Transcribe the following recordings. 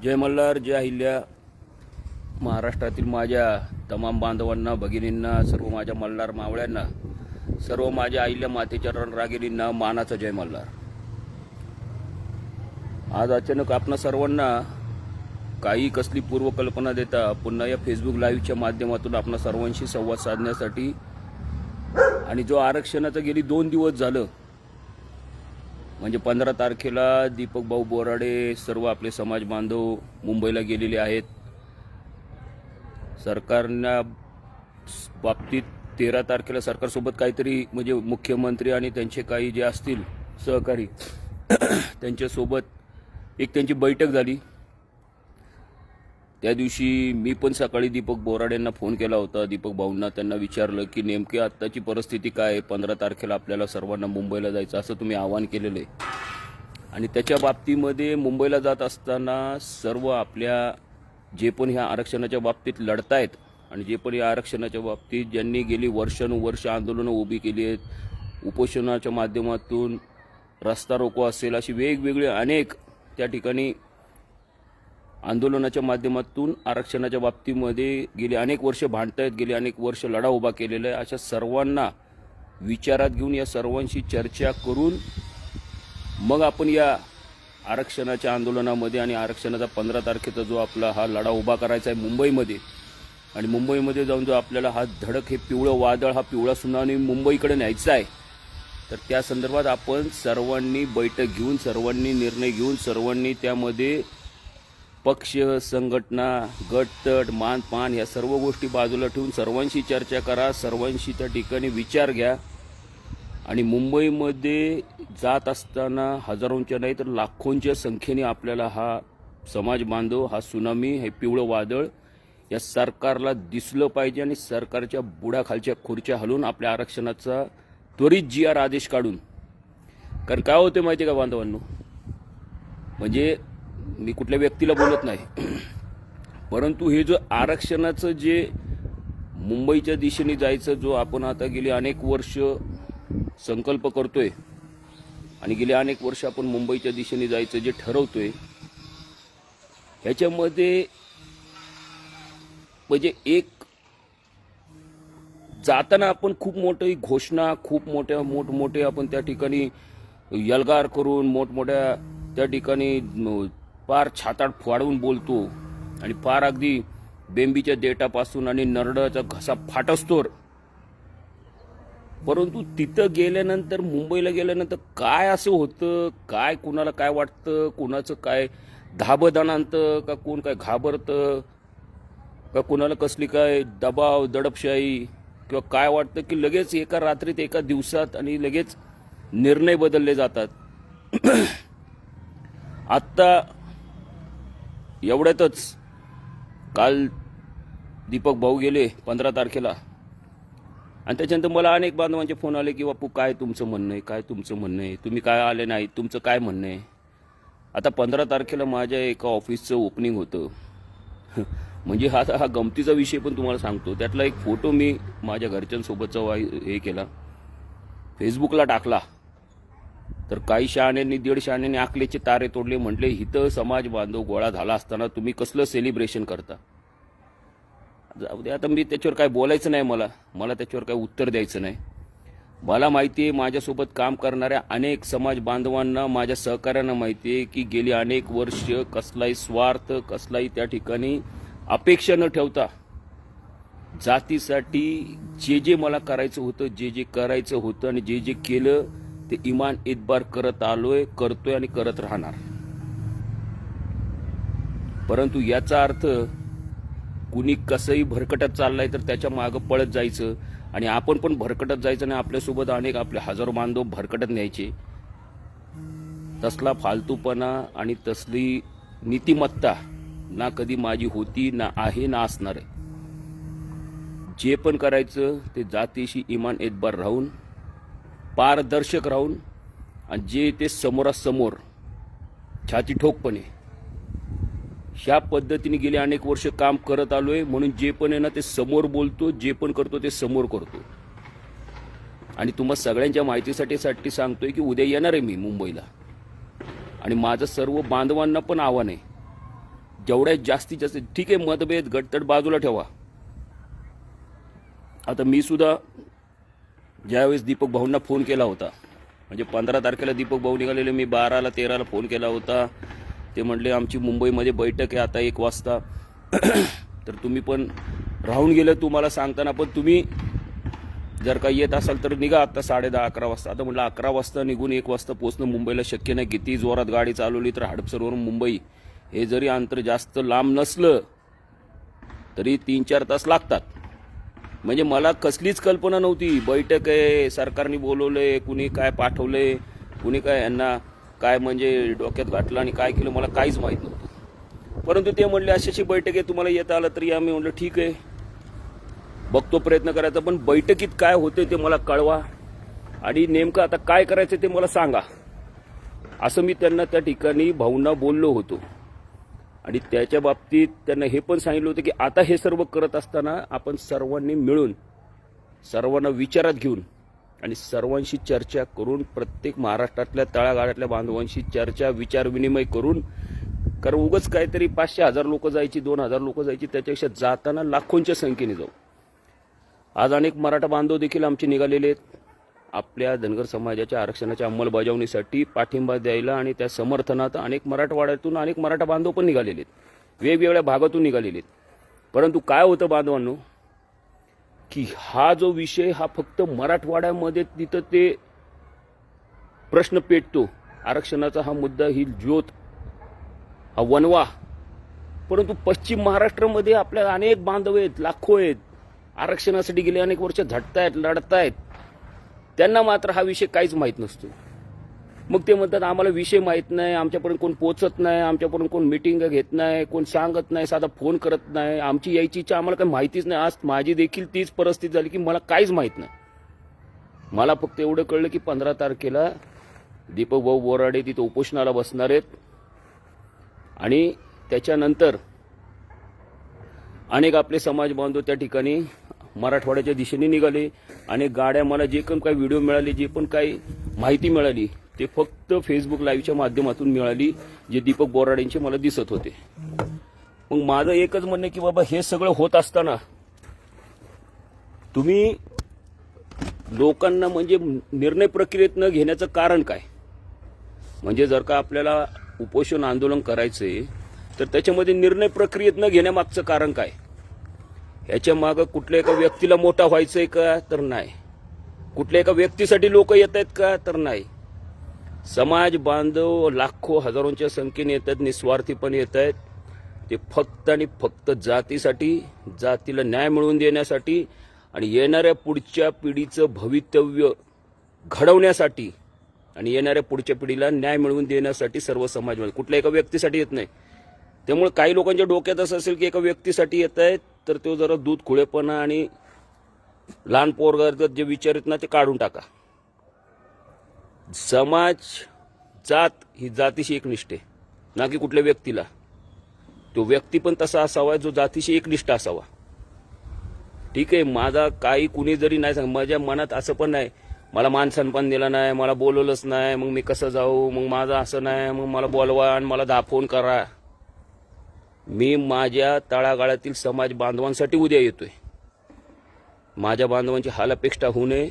जय मल्हार, जय अहिल्या. महाराष्ट्रातील माझ्या तमाम बांधवांना, भगिनींना, सर्व माझ्या मल्हार मावळ्यांना, सर्व माझ्या अहिल्या मातेच्या रणरागिणींना मानाचा जय मल्हार. आज अचानक आपणा सर्वांना काही कसली पूर्वकल्पना देता पुन्हा या फेसबुक लाईव्हच्या माध्यमातून आपणा सर्वांशी संवाद साधण्यासाठी आणि जो आरक्षणाचं गेली 2 दिवस झालं म्हणजे 15 तारखेला दीपक भाऊ बोराडे सर्व आपले समाज बांधव मुंबईला गेलेले आहेत. सरकारच्या बाबतीत 13 तारखेला सरकारसोबत काहीतरी म्हणजे मुख्यमंत्री आणि त्यांचे काही जे असतील सहकारी त्यांच्यासोबत एक त्यांची बैठक झाली. त्या दिवशी मी पण सकाळी दीपक बोराडेंना फोन केला होता, दीपक भाऊंना. त्यांना विचारलं की नेमकी आत्ताची परिस्थिती काय आहे, 15 तारखेला आपल्याला सर्वांना मुंबईला जायचं असं तुम्ही आवाहन केलेलं आहे. आणि त्याच्या बाबतीमध्ये मुंबईला जात असताना सर्व आपल्या जे पण ह्या आरक्षणाच्या बाबतीत लढतायत आणि जे पण या आरक्षणाच्या बाबतीत ज्यांनी गेली वर्षानुवर्ष आंदोलनं उभी केली आहेत, उपोषणाच्या माध्यमातून रस्ता रोको असेल, अशी वेगवेगळे अनेक त्या ठिकाणी आंदोलनाच्या माध्यमातून आरक्षणाच्या बाबतीमध्ये गेली अनेक वर्ष भांडतायत, गेली अनेक वर्ष लढा उभा केलेला आहे. अशा सर्वांना विचारात घेऊन या सर्वांशी चर्चा करून मग आपण या आरक्षणाच्या आंदोलनामध्ये आणि आरक्षणाचा 15 तारखेचा जो आपला हा लढा उभा करायचा आहे मुंबईमध्ये, आणि मुंबईमध्ये जाऊन जो आपल्याला हा धडक, हे पिवळं वादळ, हा पिवळा सुनामी मुंबईकडे न्यायचा आहे, तर त्या संदर्भात आपण सर्वांनी बैठक घेऊन, सर्वांनी निर्णय घेऊन, सर्वांनी त्यामध्ये पक्ष, संघटना, गटतट, मानपान या सर्व गोष्टी बाजूला ठेवून सर्वांशी चर्चा करा, सर्वांशी त्या ठिकाणी विचार घ्या. आणि मुंबईमध्ये जात असताना हजारोंच्या नाही तर लाखोंच्या संख्येने आपल्याला हा समाज बांधव, हा सुनामी, हे पिवळं वादळ या सरकारला दिसलं पाहिजे आणि सरकारच्या बुडाखालच्या खुर्च्या हलवून आपल्या आरक्षणाचा त्वरित GR आदेश काढून. कारण काय होते माहिती का बांधवांनो, म्हणजे मी कुठल्या व्यक्तीला बोलत नाही, परंतु हे जो आरक्षणाचं जे मुंबईच्या दिशेने जायचं, जो आपण आता गेली अनेक वर्ष संकल्प करतोय आणि गेली अनेक वर्ष आपण मुंबईच्या दिशेने जायचं जे ठरवतोय, ह्याच्यामध्ये म्हणजे एक जाताना आपण खूप मोठी घोषणा, खूप मोठमोठे आपण त्या ठिकाणी यलगार करून मोठमोठ्या त्या ठिकाणी पार छाताड फाडून बोलतो आणि पार अगदी बेंबीच्या देठापासून आणि नरडाचा घसा फाटस्तोर. परंतु तिथं गेल्यानंतर, मुंबईला गेल्यानंतर काय असं होतं, काय कुणाला काय वाटतं, कुणाचं काय धाबदान आणतं का, कोण काय घाबरतं का, कुणाला कसली काय दबाव, दडपशाही किंवा काय वाटतं की लगेच एका रात्रीत, एका दिवसात आणि लगेच निर्णय बदलले जातात. आत्ता एवढ्यातच काल दीपक भाऊ गेले 15 तारखेला, आणि त्याच्यानंतर मला अनेक बांधवांचे फोन आले की बापू काय तुमचं म्हणणं आहे, काय तुमचं म्हणणं आहे, तुम्ही काय आले नाही, तुमचं काय म्हणणं आहे. आता 15 तारखेला माझ्या एका ऑफिसचं ओपनिंग होतं. म्हणजे हा गमतीचा विषय पण तुम्हाला सांगतो. त्यातला एक फोटो मी माझ्या घरच्यांसोबतचा हे केला, फेसबुकला टाकला, तर काही शहाण्यांनी, 1.5 शहाण्यांनी आकलेचे तारे तोडले. म्हटले हिथं समाज बांधव गोळा झाला असताना तुम्ही कसलं सेलिब्रेशन करता. जाऊ दे, आता मी त्याच्यावर काय बोलायचं नाही, मला त्याच्यावर काय उत्तर द्यायचं नाही. मला माहिती आहे, माझ्यासोबत काम करणाऱ्या अनेक समाज बांधवांना, माझ्या सहकाऱ्यांना माहिती आहे की गेली अनेक वर्ष कसलाही स्वार्थ, कसलाही त्या ठिकाणी अपेक्षा न ठेवता जातीसाठी जे मला करायचं होतं, जे करायचं होतं आणि जे केलं ते इमान इतबार करत आलोय, करतोय आणि करत राहणार. परंतु याचा अर्थ कुणी कसंही भरकटत चाललाय तर त्याच्या मागं पळत जायचं आणि आपण पण भरकटत जायचं आणि आपल्यासोबत अनेक आपले हजारो बांधव भरकटत न्यायचे. तसला फालतूपणा आणि तसली नीतिमत्ता ना कधी माझी होती, ना आहे, ना असणार आहे. जे पण करायचं ते जातीशी इमान एतबार राहून, पारदर्शक राहून, आणि जे ते समोरासमोर छाती ठोकपणे ह्या पद्धतीने गेले अनेक वर्ष काम करत आलोय. म्हणून जे पण आहे ना ते समोर बोलतो, जे पण करतो ते समोर करतो. आणि तुम्हा सगळ्यांच्या माहितीसाठी सांगतोय की उद्या येणार आहे मी मुंबईला, आणि माझं सर्व बांधवांना पण आव्हान आहे जेवढ्यात जास्तीत जास्त ठीक आहे, मतभेद गटतट बाजूला ठेवा. आता मी सुद्धा ज्यावेळेस दीपक भाऊंना फोन केला होता, म्हणजे 15 तारखेला दीपक भाऊ निघालेले, मी 12ला 13ला फोन केला होता. ते म्हणले आमची मुंबईमध्ये बैठक आहे आता 1 वाजता. तर तुम्ही पण राहून गेलं तुम्हाला सांगताना, पण तुम्ही जर का येत असाल तर निघा आता 10:30-11 वाजता. आता म्हटलं 11 वाजता निघून 1 वाजता पोहोचणं मुंबईला शक्य नाही. किती जोरात गाडी चालवली तर हडपसरवरून मुंबई हे जरी अंतर जास्त लांब नसलं तरी 3-4 तास लागतात. म्हणजे मला कसलीच कल्पना नव्हती. बैठक आहे, सरकारने बोलवलंय, कुणी काय पाठवलंय, कुणी काय यांना काय म्हणजे डोक्यात घातलं आणि काय केलं मला काहीच माहीत नव्हतं. परंतु ते म्हणले अशी बैठक आहे, तुम्हाला येता आलं तरी आम्ही म्हटलं ठीक आहे, बघतो प्रयत्न करायचा, पण बैठकीत काय होते ते मला कळवा आणि नेमकं आता काय करायचं ते मला सांगा, असं मी त्यांना त्या ठिकाणी भाऊंना बोललो होतो. आणि त्याच्या बाबतीत त्यांना हे पण सांगितलं होतं की आता हे सर्व करत असताना आपण सर्वांनी मिळून, सर्वांना विचारात घेऊन आणि सर्वांशी चर्चा करून, प्रत्येक महाराष्ट्रातल्या तळागाळातल्या बांधवांशी चर्चा विचारविनिमय करून, कारण उगाच काहीतरी 500-1000 लोक जायची, 2000 लोक जायची, त्याच्यापेक्षा जाताना लाखोंच्या संख्येने जाऊ. आज अनेक मराठा बांधव देखील आमचे निघालेले आहेत आपल्या धनगर समाजाच्या आरक्षणाच्या अंमलबजावणीसाठी पाठिंबा द्यायला, आणि त्या समर्थनात अनेक मराठवाड्यातून अनेक मराठा बांधव पण निघालेले आहेत, वेगवेगळ्या भागातून निघालेले आहेत. परंतु काय होतं बांधवांनो, की हा जो विषय हा फक्त मराठवाड्यामध्ये तिथं ते प्रश्न पेटतो, आरक्षणाचा हा मुद्दा, ही ज्योत, हा वनवा. परंतु पश्चिम महाराष्ट्रामध्ये आपल्या अनेक बांधव आहेत, लाखो आहेत, आरक्षणासाठी गेले अनेक वर्ष झटतायत, लढतायत, त्यांना मात्र हा विषय काहीच माहीत नसतो. मग ते म्हणतात आम्हाला विषय माहीत नाही, आमच्यापर्यंत कोण पोचत नाही, आमच्यापर्यंत कोण मिटिंग घेत नाही, कोण सांगत नाही, साधा फोन करत नाही, आमची यायची इच्छा आम्हाला काही माहितीच नाही. आज माझी देखील तीच परिस्थिती झाली की मला काहीच माहीत नाही. मला फक्त एवढं कळलं की 15 तारखेला दीपक भाऊ बोराडे तिथे उपोषणाला बसणार आहेत आणि त्याच्यानंतर अनेक आपले समाज बांधव त्या ठिकाणी मराठवाड्याच्या दिशेने निघाले. अनेक गाड्या, मला जे पण काही व्हिडिओ मिळाले, जे पण काही माहिती मिळाली ते फक्त फेसबुक लाईव्हच्या माध्यमातून मिळाली, जे दीपक बोराडेंचे मला दिसत होते. मग माझं एकच म्हणणं की बाबा हे सगळं होत असताना तुम्ही लोकांना म्हणजे निर्णय प्रक्रियेत न घेण्याचं कारण काय? म्हणजे जर का आपल्याला उपोषण आंदोलन करायचंय तर त्याच्यामध्ये निर्णय प्रक्रियेत न घेण्यामागचं कारण काय? ह्याच्या मागं कुठल्या एका व्यक्तीला मोठा व्हायचंय का? तर नाही. कुठल्या एका व्यक्तीसाठी लोक येत आहेत का? तर नाही. समाज बांधव लाखो हजारोंच्या संख्येने येतात, निस्वार्थीपणे येत आहेत. ते फक्त आणि फक्त जातीसाठी, जातीला न्याय मिळवून देण्यासाठी आणि येणाऱ्या पुढच्या पिढीचं भवितव्य घडवण्यासाठी आणि येणाऱ्या पुढच्या पिढीला न्याय मिळवून देण्यासाठी सर्व समाज, कुठल्या एका व्यक्तीसाठी येत नाही. त्यामुळे काही लोकांच्या डोक्यात असं असेल की एका व्यक्तीसाठी येत आहेत तर तो जरा दूध खुळेपणा आणि लहान पोरगं जे विचार आहेत ना ते काढून टाका. समाज, जात ही जातीशी एकनिष्ठ आहे, ना की कुठल्या व्यक्तीला. तो व्यक्ती पण तसा असावा जो जातीशी एकनिष्ठ असावा. ठीक आहे, माझा काही कुणी जरी नाही सांग, माझ्या मनात असं पण नाही मला मान सन्मान दिला नाही, मला बोलवलंच नाही, मग मी कसं जाऊ, मग माझं असं नाही, मग मला बोलवा आणि मला 10 फोन करा. मी माझ्या तळागाळातील समाज बांधवांसाठी उद्या येतोय. माझ्या बांधवांची हालापेक्षा होऊ नये.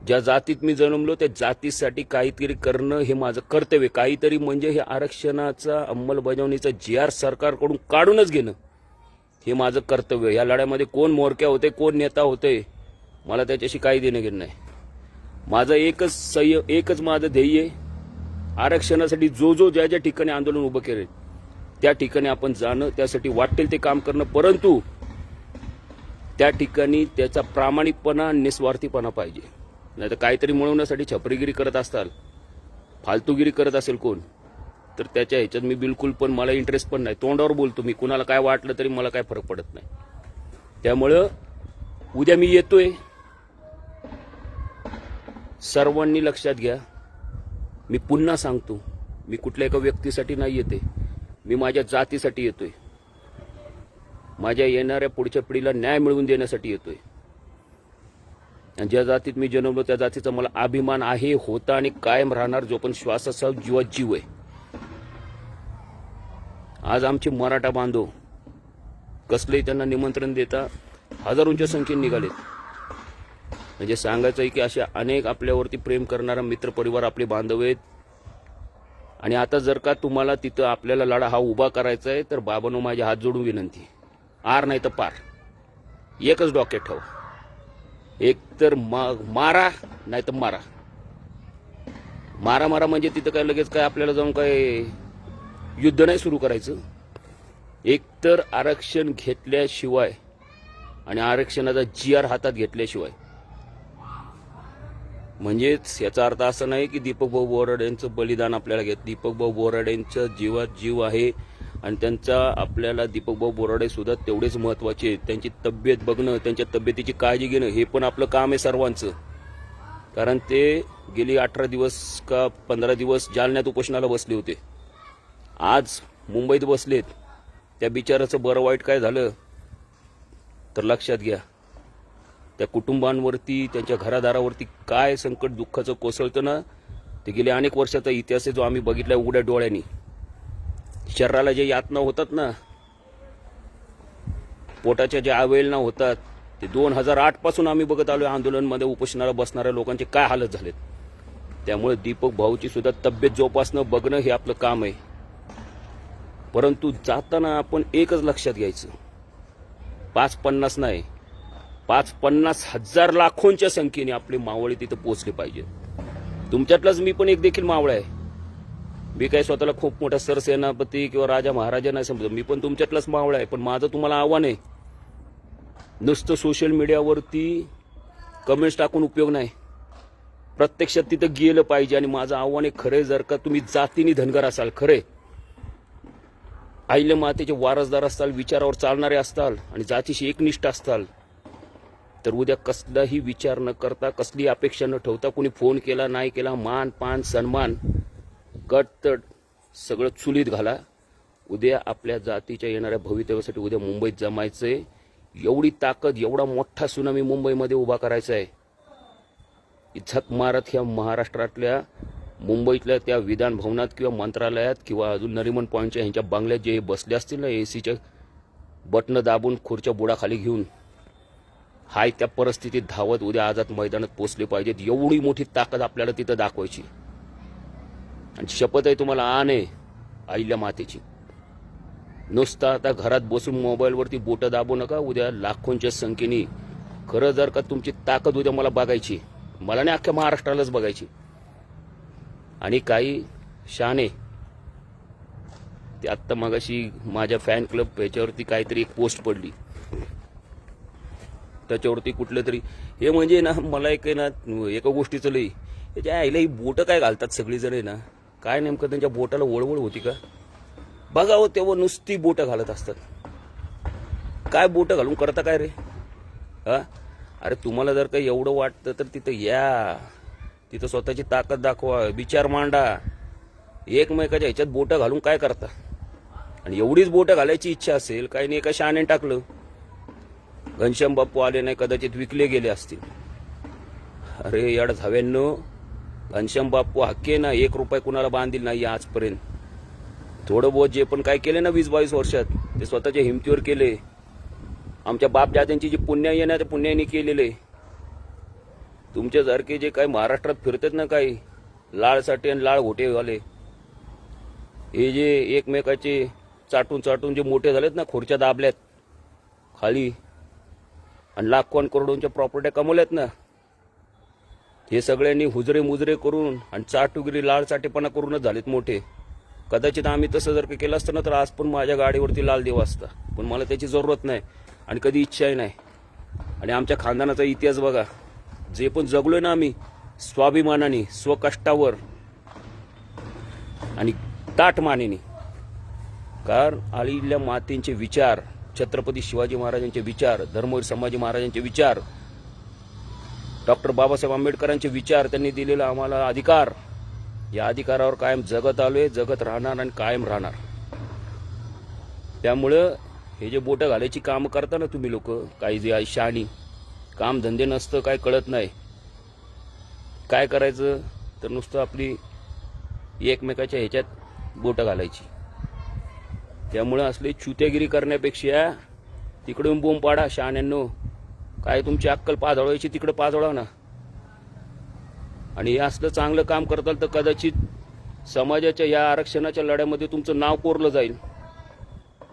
ज्या जातीत मी जन्मलो त्या जातीसाठी काहीतरी करणं हे माझं कर्तव्य. काहीतरी म्हणजे हे आरक्षणाचा अंमलबजावणीचा GR सरकारकडून काढूनच घेणं हे माझं कर्तव्य. या लढ्यामध्ये कोण मोरक्या होते, कोण नेता होते, मला त्याच्याशी काही देणं घेणं नाही. माझं एकच माझं ध्येय आहे, आरक्षणासाठी जो ज्या ज्या ठिकाणी आंदोलन उभं केले त्या ठिकाणी आपण जाणं, त्यासाठी वाटेल ते काम करणं. परंतु त्या ठिकाणी त्याचा प्रामाणिकपणा, निस्वार्थीपणा पाहिजे. नाही तर काहीतरी मिळवण्यासाठी छपरीगिरी करत असताल, फालतूगिरी करत असेल कोण, तर त्याच्या ह्याच्यात मी बिलकुल पण मला इंटरेस्ट पण नाही. तोंडावर बोलतो मी, कुणाला काय वाटलं तरी मला काय फरक पडत नाही. त्यामुळं उद्या मी येतोय. सर्वांनी लक्षात घ्या, मी पुन्हा सांगतो, मी कुठल्या एका व्यक्तीसाठी नाही येते, मी माझ्या जातीसाठी येतोय. माझ्या येणाऱ्या पुढच्या पिढीला न्याय मिळवून देण्यासाठी येतोय. आणि ज्या जातीत मी जन्मलो त्या जातीचा मला अभिमान आहे, होता आणि कायम राहणार, जो पण श्वासाचा जीवात जीव आहे. आज आमचे मराठा बांधव कसलेही त्यांना निमंत्रण देता हजारोंच्या संख्येने निघालेत. म्हणजे सांगायचं आहे की अशा अनेक आपल्यावरती प्रेम करणारा मित्रपरिवार आपले बांधव आहेत. आणि आता जर का तुम्हाला तिथं आपल्याला लढा हा उभा करायचा आहे तर बाबांनो माझे हात जोडून विनंती, आर नाही तर पार, एकच डोक्यात ठेवा. एक तर मारा नाही तर मारा. मारा मारा म्हणजे तिथं काय लगेच काय आपल्याला जाऊन काय युद्ध नाही सुरू करायचं. एक तर आरक्षण घेतल्याशिवाय आणि आरक्षणाचा GR हातात घेतल्याशिवाय, म्हणजेच याचा अर्थ असा नाही की दीपक भाऊ बोराडे यांचं बलिदान आपल्याला घेत. दीपक भाऊ बोराडे यांच्या जीवात जीव आहे आणि त्यांचा आपल्याला दीपक भाऊ बोराडे सुद्धा तेवढेच महत्त्वाचे आहेत. त्यांची तब्येत बघणं, त्यांच्या तब्येतीची काळजी घेणं हे पण आपलं काम आहे सर्वांचं. कारण ते गेली 18 दिवस का 15 दिवस जालन्यात उपोषणाला बसले होते. आज मुंबईत बसलेत. त्या बिचाराचं बरं वाईट काय झालं तर लक्षात घ्या. त्या कुटुंबांवरती, त्यांच्या घरादारावरती काय संकट दुःखाचं कोसळतं ना, ते गेले अनेक वर्षाचा इतिहास आहे जो आम्ही बघितलाय उघड्या डोळ्यांनी. शरीराला जे यातना होतात ना, पोटाच्या ज्या अवहेलना होतात, ते 2008 पासून आम्ही बघत आलोय. आंदोलनमध्ये उपोषणाला बसणाऱ्या लोकांचे काय हालत झालेत. त्यामुळे दीपक भाऊची सुद्धा तब्येत जोपासणं बघणं हे आपलं काम आहे. परंतु जाताना आपण एकच लक्षात घ्यायचं, 5-50 नाही, 5-50,000 लाखोंच्या संख्येने आपले मावळे तिथं पोहोचले पाहिजे. तुमच्यातलाच मी पण एक देखील मावळा आहे. मी काय स्वतःला खूप मोठा सरसेनापती किंवा राजा महाराजा नाही समजत. मी पण तुमच्यातलाच मावळा आहे. पण माझं तुम्हाला आव्हान आहे, नुसतं सोशल मीडियावरती कमेंट्स टाकून उपयोग नाही. प्रत्यक्षात तिथं गेलं पाहिजे. आणि माझं आव्हान आहे, खरे जर का तुम्ही जातीने धनगर असाल, खरे आईल्या मातेचे वारसदार असताल, विचारावर चालणारे असताल आणि जातीशी एकनिष्ठ असताल, तर उद्या कसलाही विचार न करता, कसली अपेक्षा न ठेवता, कोणी फोन केला नाही केला, मान पान सन्मान गटतड सगळं चुलीत घाला. उद्या आपल्या जातीच्या येणाऱ्या भवितव्यासाठी उद्या मुंबईत जमायचंय. एवढी ताकद, एवढा मोठा सुनामी मुंबईमध्ये उभा करायचा आहे. झक मारत ह्या महाराष्ट्रातल्या मुंबईतल्या त्या विधान भवनात किंवा मंत्रालयात किंवा अजून नरिमन पॉईंटच्या ह्यांच्या बंगल्यात जे बसले असतील ना, ACच्या बटणं दाबून खुर्च्या बुडाखाली घेऊन, हाय त्या परिस्थितीत धावत उद्या आझाद मैदानात पोचले पाहिजेत. एवढी मोठी ताकद आपल्याला तिथं दाखवायची. आणि शपथ आहे तुम्हाला, आहे आईल्या मातेची. नुसतं आता घरात बसून मोबाईलवरती बोटं दाबू नका. उद्या लाखोंच्या संख्येने खरं जर का तुमची ताकद उद्या मला बघायची, मला नाही अख्ख्या महाराष्ट्रालाच बघायची. आणि काही शाने ते आत्ता मगाशी माझ्या फॅन क्लब ह्याच्यावरती काहीतरी एक पोस्ट पडली, त्याच्यावरती कुठलं तरी हे म्हणजे ना, मला एक आहे ना एका गोष्टीचं लई, त्याच्या आईला ही बोटं काय घालतात सगळीजण आहे ना, काय नेमकं त्यांच्या बोटाला वळवळ होती का बघावं. तेव्हा नुसती बोटं घालत असतात. काय बोटं घालून करता काय रे? हा, अरे तुम्हाला जर काही एवढं वाटतं तर तिथं या, तिथं स्वतःची ताकद दाखवा, विचार मांडा. एकमेकाच्या ह्याच्यात बोटं घालून काय करता? आणि एवढीच बोटं घालायची इच्छा असेल, काही नाही एका शाने टाकलं, घनश्याम बाप्पू आले नाही, कदाचित विकले गेले असतील. अरे याड झाव्यांनो, घनश्याम बाप्पू हक्के ना 1 रुपये कुणाला बांधील नाही आजपर्यंत. थोडं बहुत जे पण काय केले ना 20-22 वर्षात, ते स्वतःच्या हिमतीवर केले. आमच्या बापदाद्यांची जी पुण्य आहे ना, ते पुण्याने केलेले. तुमच्यासारखे जे काय महाराष्ट्रात फिरतात ना, काही लाळसाठी आणि लाळ घोटेवाले, हे जे एकमेकाचे चाटून चाटून जे मोठे झालेत ना, खुर्च्या दाबल्यात खाली आणि लाखोन करोडोंच्या प्रॉपर्ट्या कमवल्यात ना, हे सगळ्यांनी हुजरे मुजरे करून आणि चाटुगिरी लाळ चाटेपणा करूनच झालेत मोठे. कदाचित आम्ही तसं जर का केलं असतं ना, तर आज पण माझ्या गाडीवरती लाल देव असता. पण मला त्याची जरूरत नाही आणि कधी इच्छाही नाही. आणि आमच्या खानदानाचा इतिहास बघा, जे पण जगलोय ना आम्ही स्वाभिमानाने, स्वकष्टावर आणि ताठ मानेने. कारण आईल्या मातेंचे विचार, छत्रपती शिवाजी महाराजांचे विचार, धर्मवीर संभाजी महाराजांचे विचार, डॉक्टर बाबासाहेब आंबेडकरांचे विचार, त्यांनी दिलेला आम्हाला अधिकार, या अधिकारावर कायम जगत आलोय, जगत राहणार आणि कायम राहणार. त्यामुळं हे जे बोटं घालायची कामं करता ना तुम्ही लोक, काही जे शहाणी काम धंदे नसतं, काय कळत नाही, काय करायचं तर नुसतं आपली एकमेकाच्या ह्याच्यात बोटं घालायची. त्यामुळे असले चुत्यागिरी करण्यापेक्षा तिकडून बोंब पाडा शहाण्यांनो. काय तुमची अक्कल पाजळवायची तिकडे पाजळा ना. आणि हे असलं चांगलं काम करताल तर कदाचित समाजाच्या या आरक्षणाच्या लढ्यामध्ये तुमचं नाव कोरलं जाईल.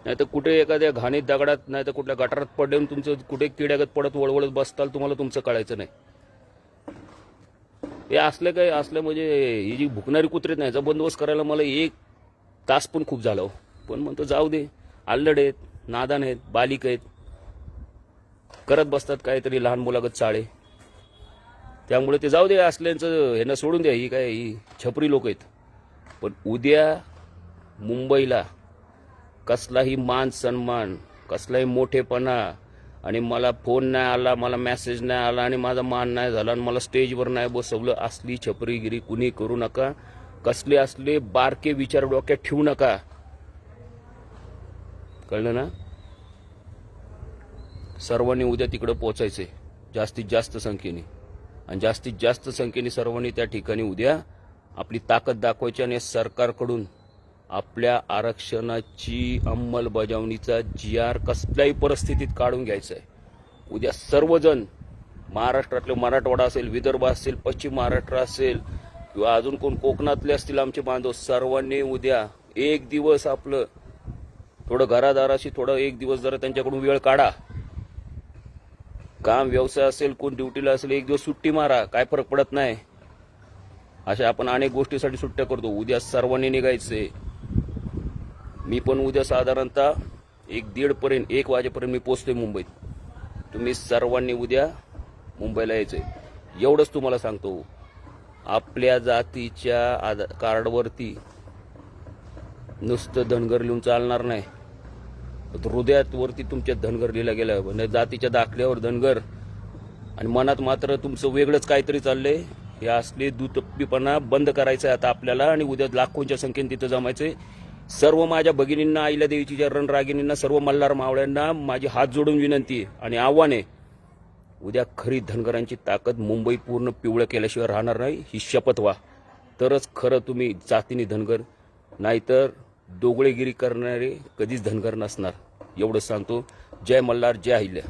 नाही तर कुठे एखाद्या घाणीत दगडात नाही तर कुठल्या गटारात पडून तुमचं कुठे किड्यागत पडत वळवळत बसताल, तुम्हाला तुमचं कळायचं नाही. हे असलं काय असलं म्हणजे ही जी भुकणारी कुत्रीत नाही याचा बंदोबस्त करायला मला 1 तास पण खूप झाला. पण म्हणतो जाऊ दे, आल्लड आहेत, नादान आहेत, बालिक आहेत, करत बसतात काहीतरी लहान मुलागत चाळे. त्यामुळे ते जाऊ दे, असल्यांचं ह्यांना सोडून द्या. ही काय ही छपरी लोक आहेत. पण उद्या मुंबईला कसलाही मान सन्मान, कसलाही मोठेपणा, आणि मला फोन नाही आला, मला मेसेज नाही आला, आणि माझा मान नाही झाला, आणि मला स्टेजवर नाही बसवलं, असली छपरीगिरी कुणी करू नका. कसले असले बारके विचार डोक्यात ठेवू नका. कळलं ना? सर्वांनी उद्या तिकडे पोचायचे जास्तीत जास्त संख्येने, आणि जास्तीत जास्त संख्येने सर्वांनी त्या ठिकाणी उद्या आपली ताकद दाखवायची आणि सरकारकडून आपल्या आरक्षणाची अंमलबजावणीचा GR कसल्याही परिस्थितीत काढून घ्यायचा आहे. उद्या सर्वजण महाराष्ट्रातले, मराठवाडा असेल, विदर्भ असेल, पश्चिम महाराष्ट्र असेल, किंवा अजून कोण कोकणातले असतील आमचे बांधव, सर्वांनी उद्या एक दिवस आपलं थोडं घरादाराशी थोडं एक दिवस जरा त्यांच्याकडून वेळ काढा. काम व्यवसाय असेल, कोण ड्युटीला असेल, एक दिवस सुट्टी मारा, काय फरक पडत नाही. अशा आपण अनेक गोष्टीसाठी सुट्ट्या करतो. उद्या सर्वांनी निघायचंय. मी पण उद्या साधारणतः 1:30 वाजेपर्यंत मी पोहोचतोय मुंबईत. तुम्ही सर्वांनी उद्या मुंबईला यायचंय. एवढंच तुम्हाला सांगतो. आपल्या जातीच्या कार्डवरती नुसतं धनगर लिहून चालणार नाही. हृदयात वरती तुमच्या धनगर लिहिला गेला, म्हणजे जातीच्या दाखल्यावर धनगर, आणि मनात मात्र तुमचं वेगळंच काहीतरी चाललंय. हे असले दुटप्पीपणा बंद करायचं आहे आता आपल्याला, आणि उद्या लाखोंच्या संख्येने तिथं जमायचंय. सर्व माझ्या भगिनींना, आईला देवीच्या रणरागिणींना, सर्व मल्हार मावळ्यांना माझी हात जोडून विनंती आणि आव्हान आहे. उद्या खरी धनगरांची ताकद मुंबई पूर्ण पिवळं केल्याशिवाय राहणार नाही, ही शपथ व्हा. तरच खरं तुम्ही जातीने धनगर, नाहीतर दोघळेगिरी करणारे कधीच धनगर नसणार. एवढंच सांगतो. जय मल्हार, जय अहिल्या.